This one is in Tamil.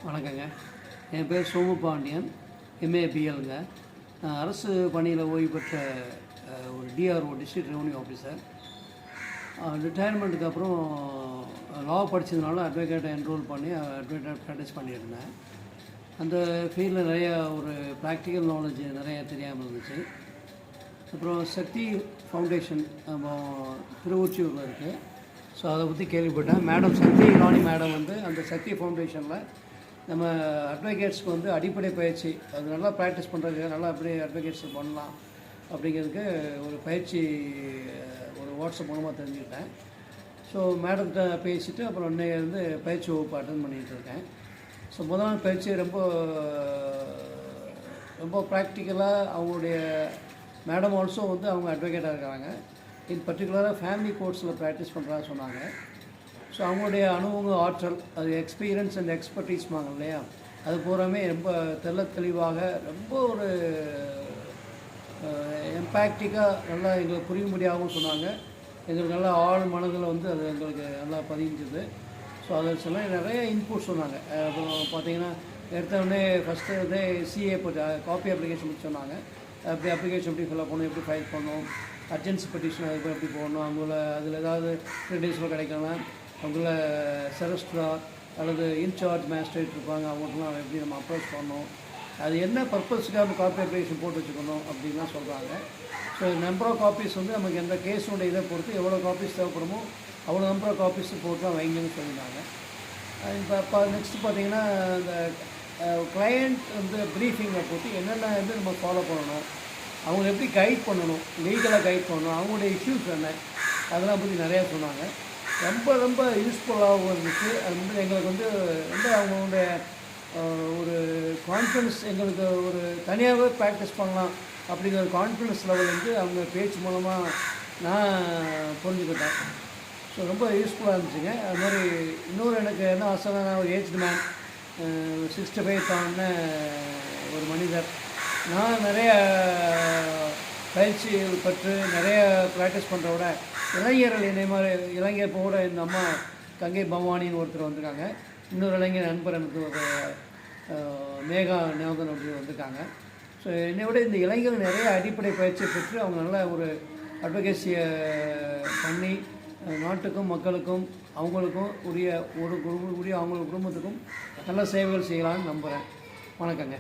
வணக்கங்க. என் பேர் சோமுபாண்டியன், எம்ஏபிஎல்ங்க. நான் அரசு பணியில் ஓய்வு பெற்ற ஒரு டிஆர்ஓ, டிஸ்ட்ரிக்ட் ரெவன்யூ ஆஃபீஸர். ரிட்டையர்மெண்ட்டுக்கு அப்புறம் லா படித்ததுனால அட்வொகேட்டை என்ரோல் பண்ணி அட்வொகேட் ப்ராக்டிஸ் பண்ணியிருந்தேன். அந்த ஃபீல்டில் நிறையா ஒரு ப்ராக்டிக்கல் நாலேஜ் நிறையா தெரியாமல் இருந்துச்சு. அப்புறம் சக்தி ஃபவுண்டேஷன் நம்ம திருவொற்றியூரில் இருக்குது. ஸோ அதை பற்றி கேள்விப்பட்டேன். மேடம் சக்தி ராணி மேடம் அந்த சக்தி ஃபவுண்டேஷனில் நம்ம அட்வொகேட்ஸ்க்கு அடிப்படை பயிற்சி, அது நல்லா ப்ராக்டிஸ் பண்ணுறதுக்கு, நல்லா அப்படியே அட்வொகேட்ஸ் பண்ணலாம் அப்படிங்கிறதுக்கு ஒரு பயிற்சி ஒரு வாட்ஸ்அப் மூலமாக தெரிஞ்சுக்கிட்டேன். ஸோ மேடம்கிட்ட பேசிவிட்டு அப்புறம் இன்னைக்கு பயிற்சி வகுப்பு அட்டன் பண்ணிகிட்டு இருக்கேன். ஸோ முதல் நாள் பயிற்சி ரொம்ப ப்ராக்டிக்கலாக அவங்களுடைய மேடம் ஆல்சோ அவங்க அட்வொகேட்டாக இருக்காங்க. இன் பர்டிகுலராக ஃபேமிலி கோர்ட்ஸில் ப்ராக்டிஸ் பண்ணுறான்னு சொன்னாங்க. ஸோ அவங்களுடைய அனுபவங்க, ஆற்றல், அது எக்ஸ்பீரியன்ஸ் அண்ட் எக்ஸ்பர்டீஸ்மாங்க இல்லையா, அது பூராமே ரொம்ப தெளிவாக ரொம்ப ஒரு எம்பேக்டிக்காக நல்லா எங்களுக்கு புரியும்படியாகவும் சொன்னாங்க. எங்களுக்கு நல்லா ஆழ் மனதில் அது எங்களுக்கு நல்லா பதிஞ்சுது. ஸோ அதில் சில நிறைய இன்புட் சொன்னாங்க. அப்புறம் பார்த்தீங்கன்னா எடுத்தோடனே ஃபஸ்ட்டு சிஏ காப்பி அப்ளிகேஷன் சொன்னாங்க. அப்படி அப்ளிகேஷன் எப்படி ஃபில்அப் பண்ணணும், எப்படி ஃபைல் பண்ணணும், அர்ஜென்சி பெட்டிஷன் அதுக்கு எப்படி போடணும், அவங்கள அதில் ஏதாவது 3 டேஸில் கிடைக்கலாம், அவங்கள செரஸ்ட்ரார் அல்லது இன்சார்ஜ் மேஜிஸ்ட்ரேட் இருப்பாங்க, அவங்களுக்குலாம் எப்படி நம்ம அப்ரோச் பண்ணணும், அது என்ன பர்பஸ்க்காக அந்த காப்பி அப்ளிகேஷன் போட்டு வச்சுக்கணும் அப்படின்லாம் சொல்கிறாங்க. ஸோ நம்பர் ஆஃப் காப்பீஸ் நமக்கு எந்த கேஸோட இதை பொறுத்து எவ்வளோ காப்பீஸ் தேவைப்படுமோ அவ்வளோ நம்பர் ஆஃப் காப்பீஸ் போட்டு தான் வைங்கன்னு சொல்லியிருந்தாங்க. இப்போ நெக்ஸ்ட்டு பார்த்தீங்கன்னா இந்த கிளையண்ட் ப்ரீஃபிங்கை போட்டு என்னென்ன நம்ம ஃபாலோ பண்ணணும், அவங்களை எப்படி கைட் பண்ணணும், லீகலாக கைட் பண்ணணும், அவங்களுடைய இஷ்யூஸ் என்ன, அதெல்லாம் பற்றி நிறையா சொன்னாங்க. ரொம்ப யூஸ்ஃபுல்லாகவும் இருந்துச்சு. அது எங்களுக்கு ரொம்ப அவங்களுடைய ஒரு கான்ஃபிடன்ஸ், எங்களுக்கு ஒரு தனியாகவே ப்ராக்டிஸ் பண்ணலாம் அப்படிங்கிற ஒரு கான்ஃபிடன்ஸ் லெவல் அவங்க பேச்சு மூலமாக நான் புரிஞ்சுக்கிட்டேன். ஸோ ரொம்ப யூஸ்ஃபுல்லாக இருந்துச்சுங்க. அது மாதிரி இன்னொரு எனக்கு என்ன ஆசைனா, நான் ஒரு ஏஜ்டு மேன், 65 தாண்டின ஒரு மனிதர். நான் நிறைய பயிற்சி பெற்று நிறைய ப்ராக்டிஸ் பண்ணுற விட இளைஞர்கள் என்னை மாதிரி இளைஞர் இப்போ கூட இந்த அம்மா கங்கை பவானின்னு ஒருத்தர் வந்திருக்காங்க. இன்னொரு இளைஞர் நண்பர் எனக்கு ஒரு மேகா ஞாபகம் அப்படி வந்திருக்காங்க. ஸோ என்னை விட இந்த இளைஞர்கள் நிறைய அடிப்படை பயிற்சி பெற்று அவங்க நல்ல ஒரு அட்வொகேசியை பண்ணி நாட்டுக்கும் மக்களுக்கும் அவங்களுக்கும் உரிய அவங்களோட குடும்பத்துக்கும் நல்ல சேவைகள் செய்யலான்னு நம்புகிறேன். வணக்கங்க.